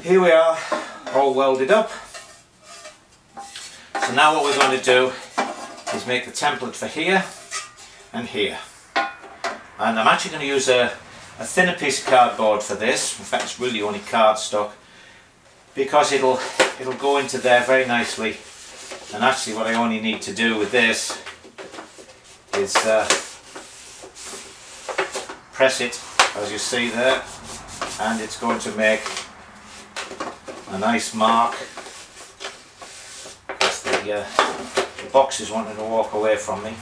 Here we are, all welded up. So now what we're going to do is make the template for here and here. And I'm actually going to use a thinner piece of cardboard for this. In fact, it's really only cardstock, because it'll go into there very nicely. And actually what I only need to do with this is press it, as you see there, and it's going to make a nice mark, because the box is wanting to walk away from me.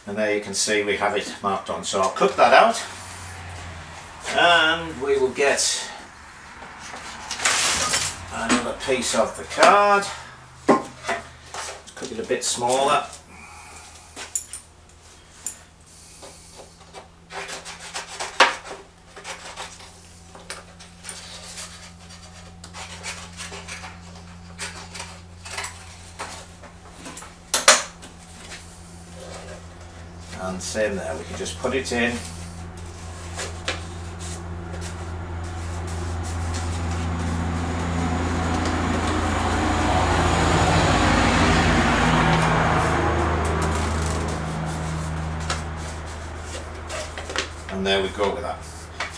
And there you can see we have it marked on. So I'll cut that out, and we will get another piece of the card. Cut it a bit smaller. And same there, we can just put it in. And there we go with that.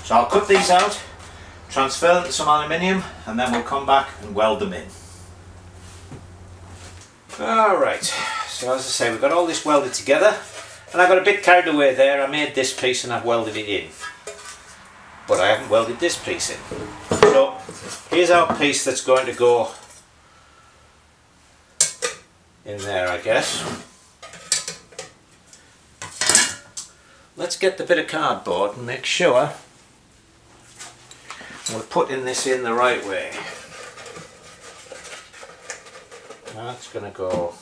So I'll cut these out, transfer them to some aluminium, and then we'll come back and weld them in. Alright, so as I say, we've got all this welded together, and I got a bit carried away there. I made this piece and I've welded it in, but I haven't welded this piece in. So here's our piece that's going to go in there, I guess. Let's get the bit of cardboard and make sure we're putting this in the right way. That's going to go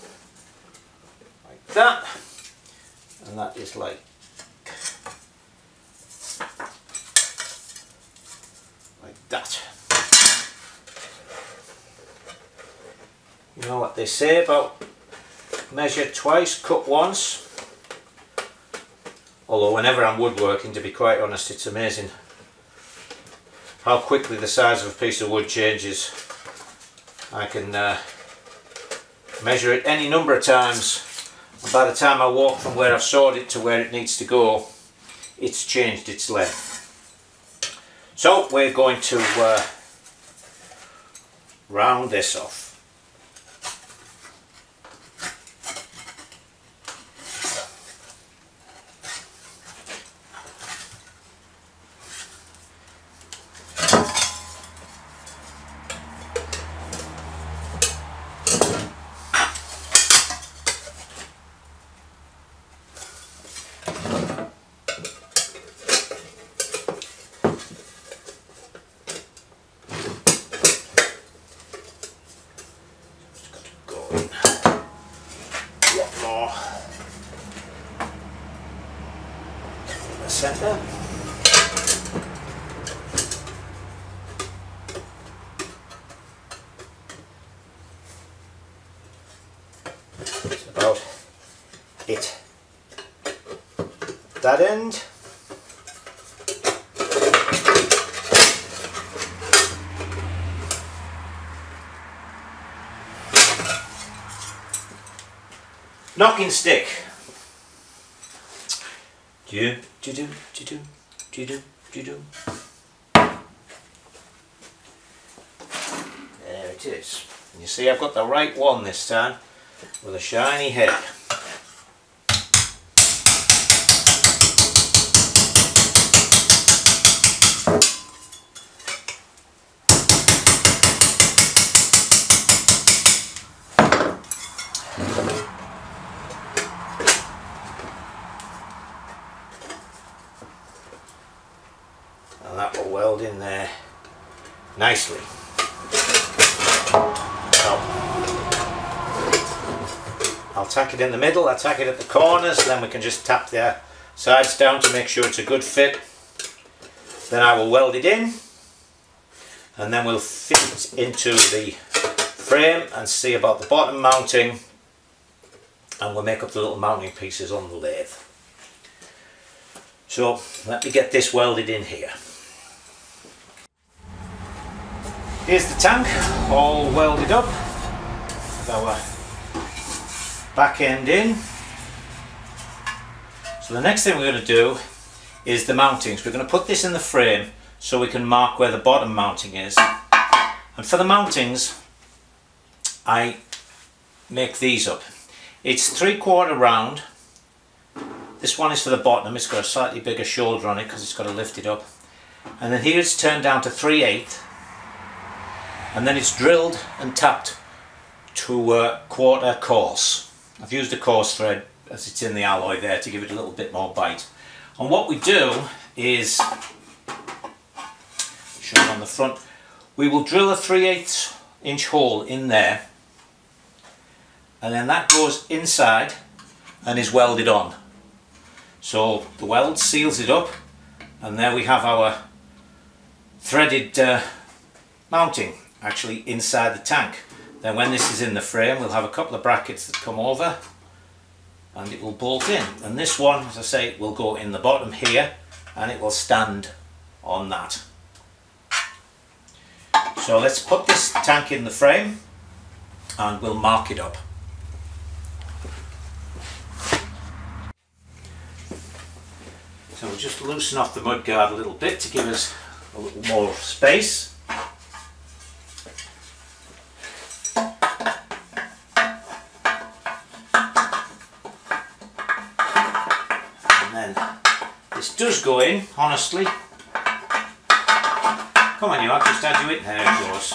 like that, and that is like that. You know what they say about measure twice, cut once. Although whenever I'm woodworking, to be quite honest, it's amazing how quickly the size of a piece of wood changes. I can measure it any number of times, and by the time I walk from where I've sawed it to where it needs to go, it's changed its length. So we're going to round this off. Center. That's about it. That end. Knocking stick. There it is. And you see I've got the right one this time, with a shiny head. And that will weld in there nicely. I'll tack it in the middle, I'll tack it at the corners, then we can just tap the sides down to make sure it's a good fit. Then I will weld it in, and then we'll fit it into the frame and see about the bottom mounting and we'll make up the little mounting pieces on the lathe. So let me get this welded in here. Here's the tank all welded up with our back end in. So the next thing we're going to do is the mountings. We're going to put this in the frame so we can mark where the bottom mounting is. And for the mountings, I make these up. It's 3/4 round. This one is for the bottom. It's got a slightly bigger shoulder on it because it's got to lift it up. And then here it's turned down to 3/8. And then it's drilled and tapped to a 1/4 coarse. I've used a coarse thread as it's in the alloy there to give it a little bit more bite. And what we do is, shown on the front, we will drill a 3/8 inch hole in there, and then that goes inside and is welded on. So the weld seals it up, and there we have our threaded mounting actually inside the tank. Then when this is in the frame, we'll have a couple of brackets that come over and it will bolt in. And this one, as I say, will go in the bottom here and it will stand on that. So let's put this tank in the frame and we'll mark it up. So we'll just loosen off the mudguard a little bit to give us a little more space. This does go in, honestly. Come on, you have just had you in. There it goes.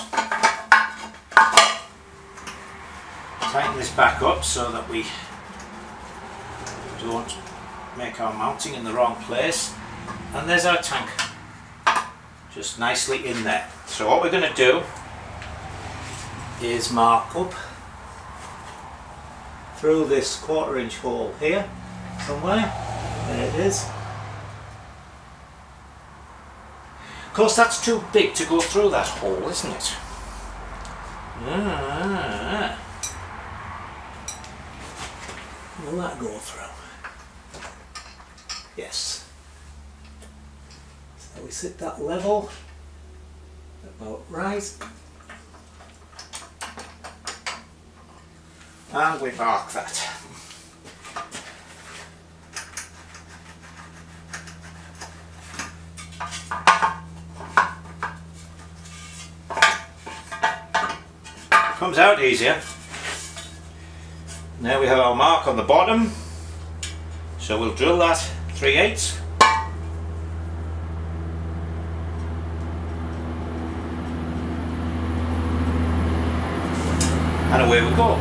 Tighten this back up so that we don't make our mounting in the wrong place. And there's our tank, just nicely in there. So what we're going to do is mark up through this 1/4 inch hole here somewhere. There it is. Of course, that's too big to go through that hole, isn't it? Will that go through? Yes. So we sit that level about right, and we mark that. Comes out easier. Now we have our mark on the bottom, so we'll drill that 3/8. And away we go.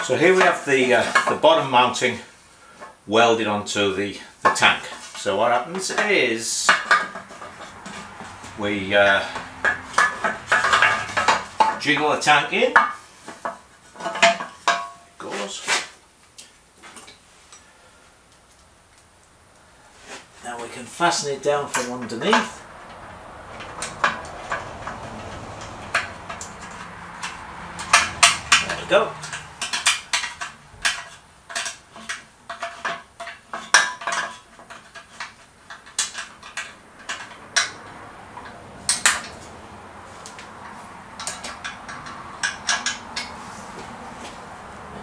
So here we have the bottom mounting welded onto the tank. So what happens is we jiggle the tank in. It goes. Now we can fasten it down from underneath. There we go.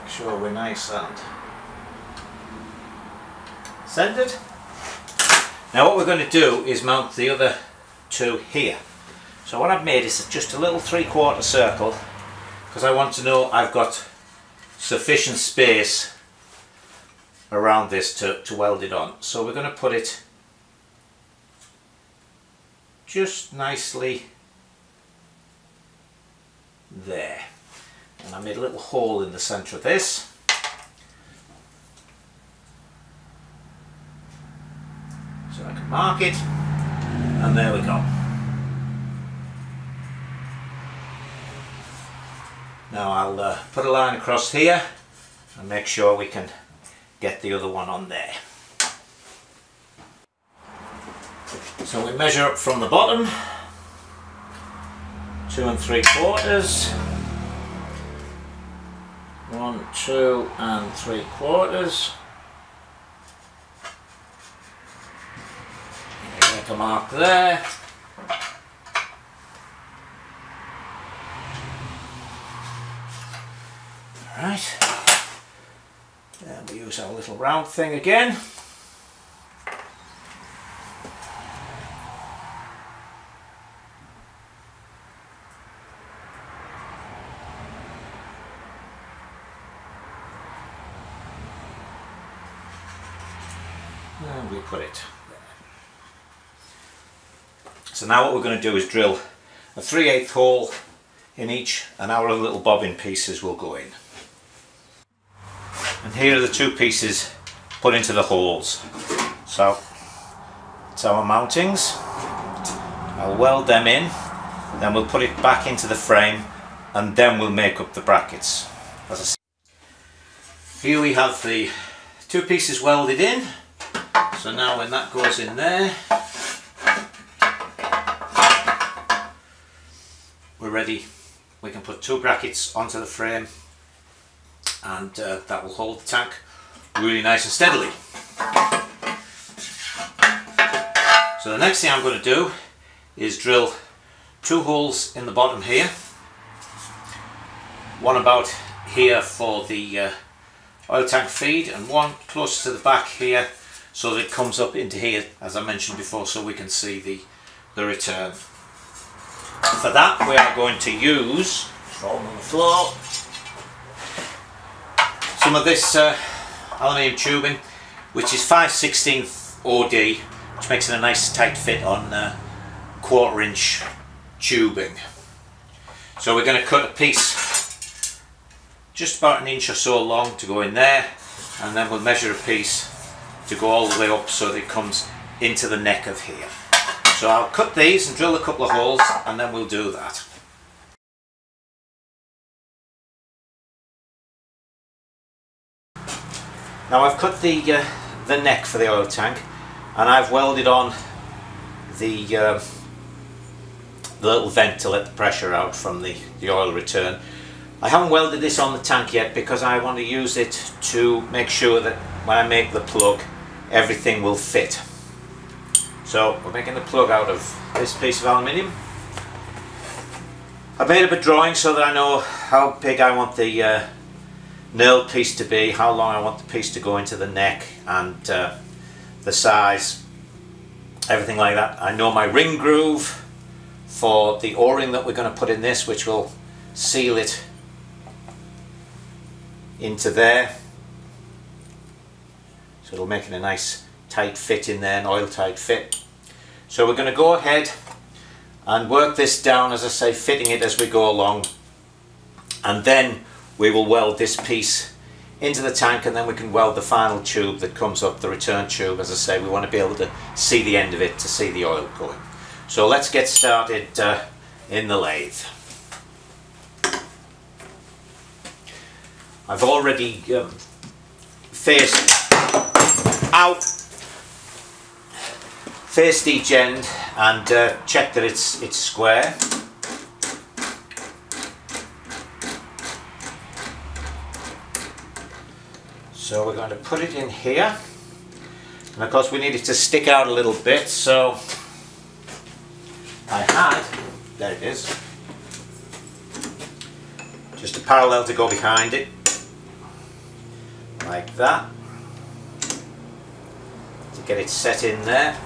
Sure we're nice and centered. Now what we're going to do is mount the other two here. So what I've made is just a little 3/4 circle because I want to know I've got sufficient space around this to weld it on. So we're going to put it just nicely there. And I made a little hole in the centre of this. So I can mark it, and there we go. Now I'll put a line across here and make sure we can get the other one on there. So we measure up from the bottom, 2 3/4. 1, 2 and 3/4. Make a mark there. Right, and we use our little round thing again. And we put it there. So now what we're going to do is drill a 3/8 hole in each, and our little bobbin pieces will go in. And here are the 2 pieces put into the holes. So it's our mountings. I'll weld them in, then we'll put it back into the frame, and then we'll make up the brackets. As I said, here we have the 2 pieces welded in. So now when that goes in there, we're ready. We can put 2 brackets onto the frame, and that will hold the tank really nice and steadily. So the next thing I'm going to do is drill 2 holes in the bottom here. One about here for the oil tank feed, and one close to the back here so that it comes up into here, as I mentioned before, so we can see the return. For that we are going to use, throw them on the floor, some of this aluminium tubing, which is 5/16 OD, which makes it a nice tight fit on 1/4 inch tubing. So we're going to cut a piece just about 1 inch or so long to go in there, and then we'll measure a piece to go all the way up so that it comes into the neck of here. So I'll cut these and drill a couple of holes, and then we'll do that. Now I've cut the neck for the oil tank, and I've welded on the little vent to let the pressure out from the oil return. I haven't welded this on the tank yet because I want to use it to make sure that when I make the plug, everything will fit. So we're making the plug out of this piece of aluminium. I've made up a drawing so that I know how big I want the nail piece to be, how long I want the piece to go into the neck, and the size, everything like that. I know my ring groove for the O-ring that we're going to put in this, which will seal it into there. So it'll make it a nice tight fit in there, an oil tight fit. So we're going to go ahead and work this down, as I say, fitting it as we go along, and then we will weld this piece into the tank, and then we can weld the final tube that comes up, the return tube. As I say, we want to be able to see the end of it to see the oil going. So let's get started in the lathe. I've already faced each end and checked that it's square. So we're going to put it in here, and of course we need it to stick out a little bit, so there it is, just a parallel to go behind it, like that, to get it set in there.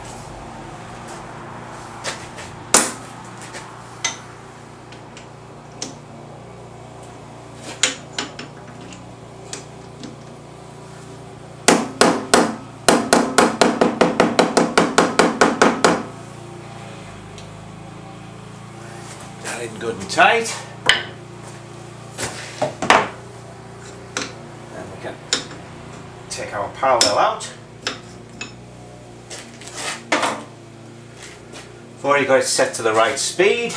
In good and tight. Then we can take our parallel out. We've already got it set to the right speed.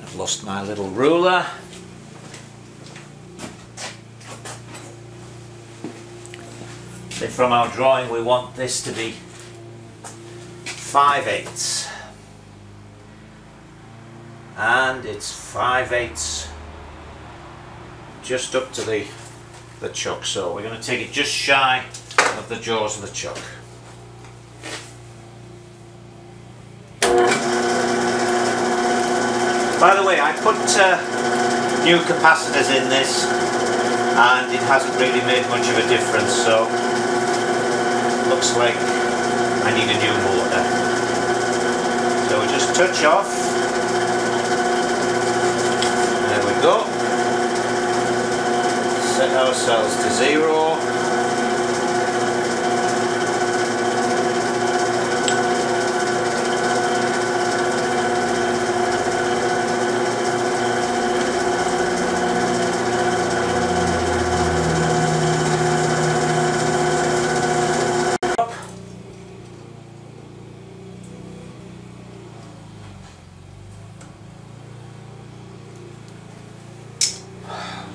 I've lost my little ruler. From our drawing, we want this to be 5/8, and it's 5/8 just up to the chuck, so we're going to take it just shy of the jaws of the chuck. By the way, I put new capacitors in this and it hasn't really made much of a difference, so looks like I need a new motor. So we just touch off. There we go. Set ourselves to 0.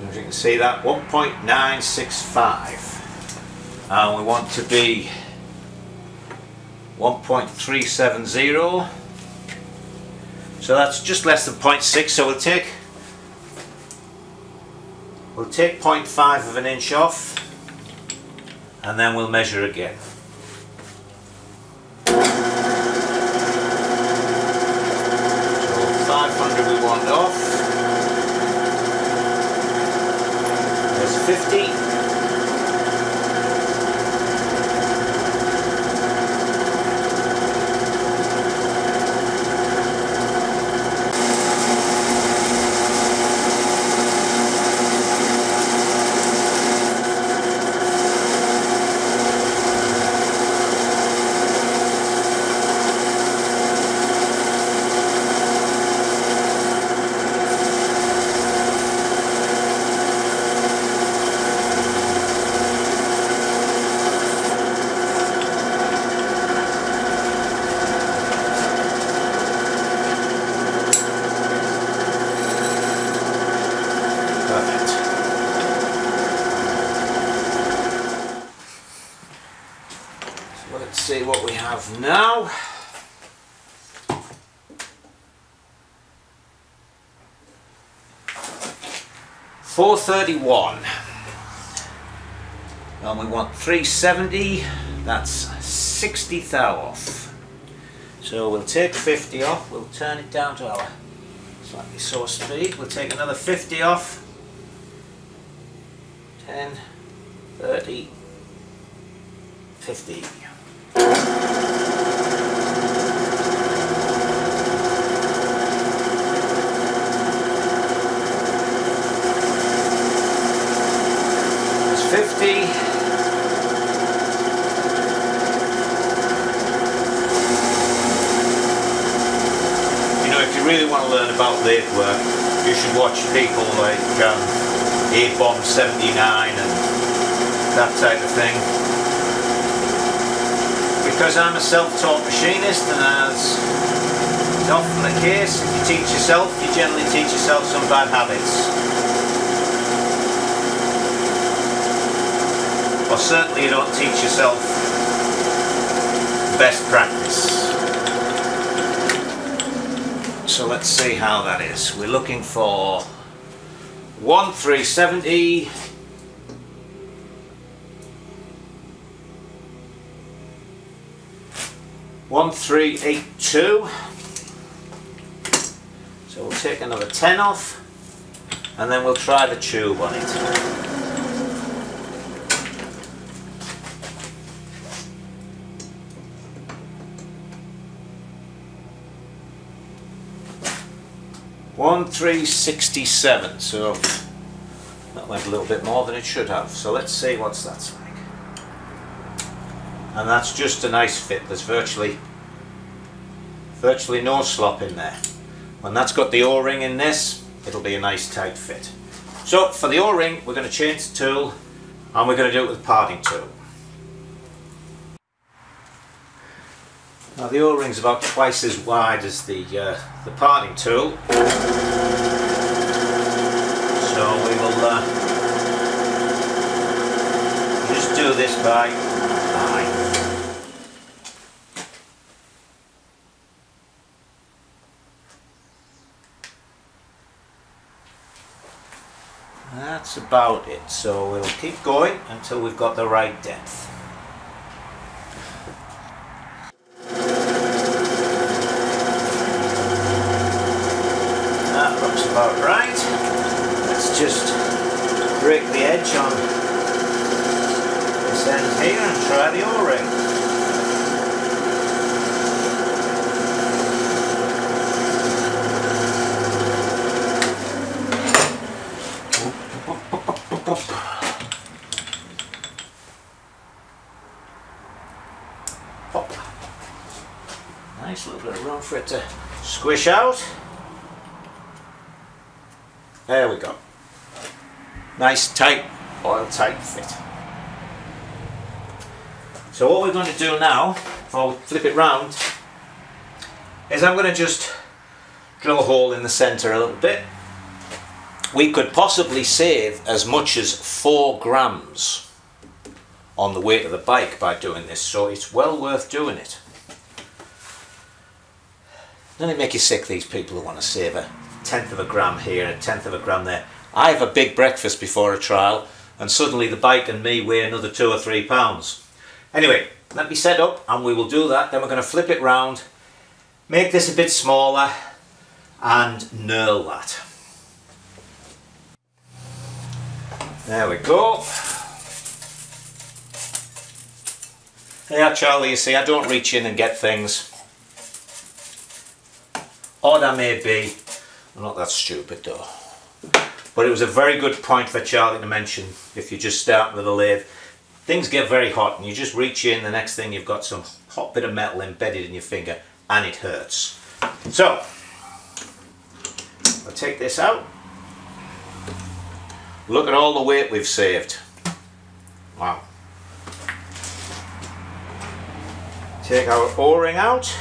As you can see, that 1.965, and we want to be 1.370, so that's just less than 0.6. So we'll take 0.5 of an inch off, and then we'll measure again. So 500 we want off. 50. Let's see what we have now. $431, and we want 370. That's 60 thou off. So we'll take 50 off. We'll turn it down to our slightly slower speed. We'll take another 50 off. 10, 30, 50. There's 50. You know, if you really want to learn about lathe work, you should watch people like A-Bomb 79 and that type of thing. Because I'm a self-taught machinist, and as is often the case, if you teach yourself, you generally teach yourself some bad habits. Or certainly you don't teach yourself best practice. So let's see how that is. We're looking for 1370. 1382. So we'll take another 10 off, and then we'll try the tube on it. $1367. So that went a little bit more than it should have. So let's see what's that's like. And that's just a nice fit. There's virtually no slop in there. When that's got the O-ring in this, it'll be a nice tight fit. So for the O-ring, we're going to change the tool, and we're going to do it with the parting tool. Now the O-ring's about twice as wide as the parting tool, so we will just do this by 9. That's about it. So we'll keep going until we've got the right depth. That looks about right. Let's just break the edge on this end here and try the O-ring. Nice little bit of room for it to squish out. There we go. Nice tight, oil tight fit. So what we're going to do now, before we flip it round, is I'm going to just drill a hole in the centre a little bit. We could possibly save as much as 4 grams on the weight of the bike by doing this, so it's well worth doing it. Doesn't it make you sick, these people who want to save a 1/10 of a gram here and a 1/10 of a gram there? I have a big breakfast before a trial and suddenly the bike and me weigh another 2 or 3 pounds. Anyway, let me set up and we will do that. Then we're going to flip it round, make this a bit smaller and knurl that. There we go. Yeah, Charlie, you see, I don't reach in and get things. Odd I may be, I'm not that stupid though. But it was a very good point for Charlie to mention, if you just start with a lathe. Things get very hot and you just reach in, the next thing you've got some hot bit of metal embedded in your finger and it hurts. So, I'll take this out. Look at all the weight we've saved. Wow. Take our O-ring out.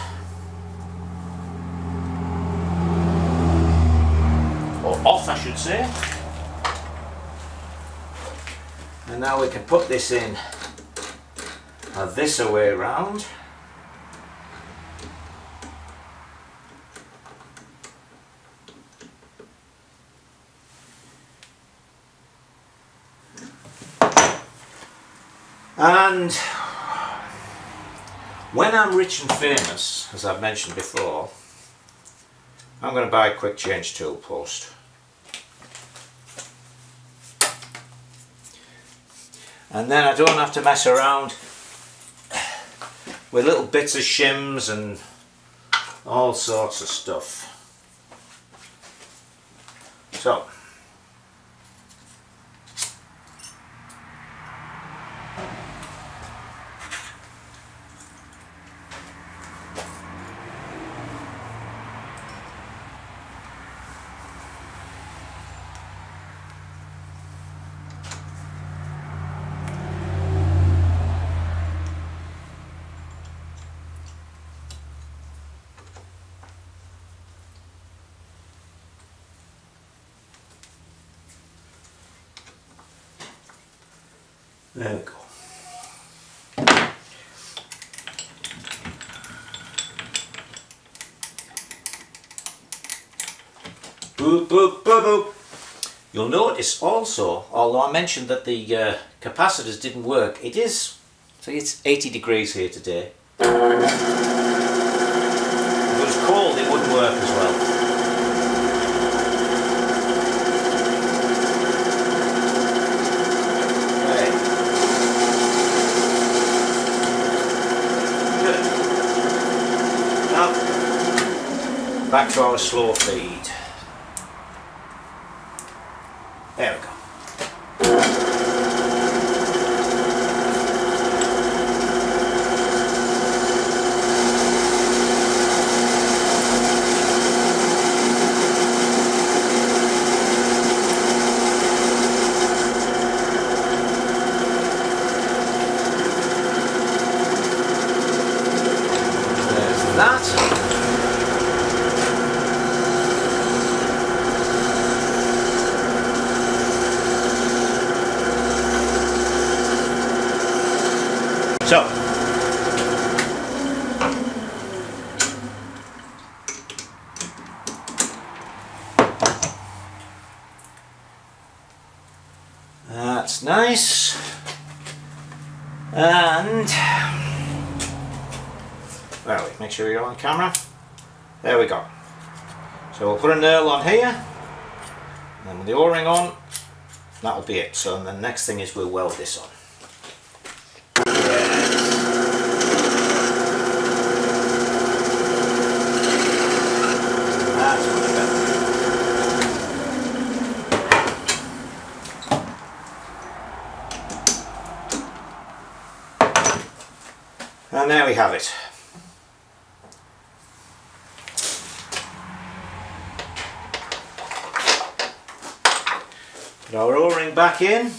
Or off, I should say. And now we can put this in this way round. And when I'm rich and famous, as I've mentioned before, I'm going to buy a quick change tool post. And then I don't have to mess around with little bits of shims and all sorts of stuff. So, there we go. Boop, boop, boop, boop. You'll notice also, although I mentioned that the capacitors didn't work, it is, see, it's 80 degrees here today. If it was cold, it wouldn't work as well. Back to our slow feed. There we go. There's that. That's nice. And where are we? Make sure you're on camera. There we go. So we'll put a nail on here, and then with the O-ring on, that'll be it. So the next thing is we'll weld this on. That's much better. And there we have it. Put our O-ring back in.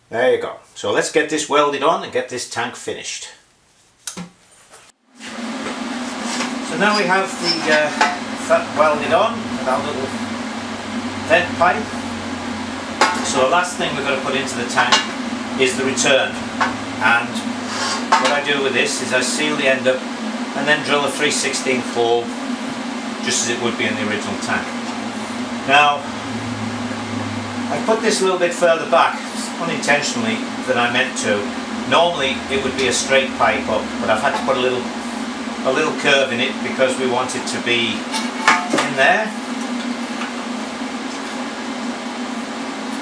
There you go. So let's get this welded on and get this tank finished. So now we have the fat welded on with our little vent pipe. So the last thing we're going to put into the tank is the return. And what I do with this is I seal the end up and then drill a 3/16 hole just as it would be in the original tank. Now I put this a little bit further back, unintentionally, than I meant to. Normally it would be a straight pipe up, but I've had to put a little curve in it because we want it to be in there.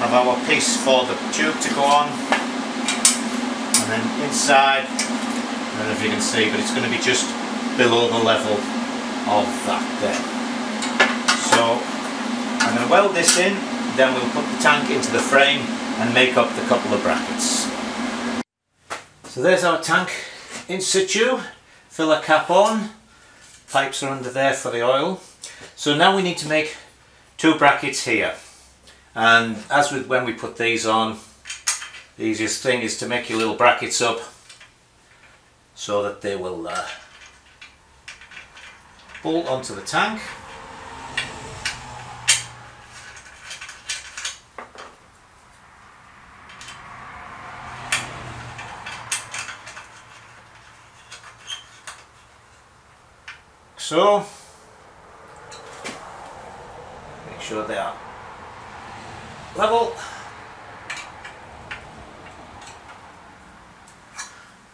Have our piece for the tube to go on, and then inside, I don't know if you can see, but it's going to be just below the level of that there. So I'm going to weld this in, then we'll put the tank into the frame and make up the couple of brackets. So there's our tank in situ, filler cap on, pipes are under there for the oil. So now we need to make two brackets here, and as with when we put these on, the easiest thing is to make your little brackets up so that they will bolt onto the tank. So make sure they are level,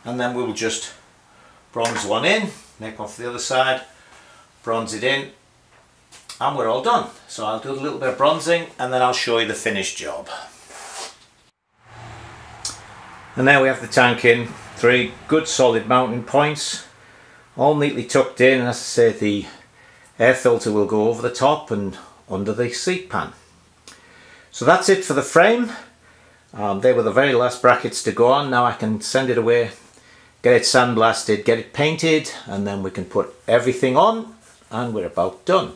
and then we will just bronze one in, make one for the other side, bronze it in, and we're all done. So I'll do a little bit of bronzing and then I'll show you the finished job. And there we have the tank in, 3 good solid mounting points, all neatly tucked in, and as I say, the air filter will go over the top and under the seat pan. So that's it for the frame. They were the very last brackets to go on. Now I can send it away, get it sandblasted, get it painted, and then we can put everything on and we're about done.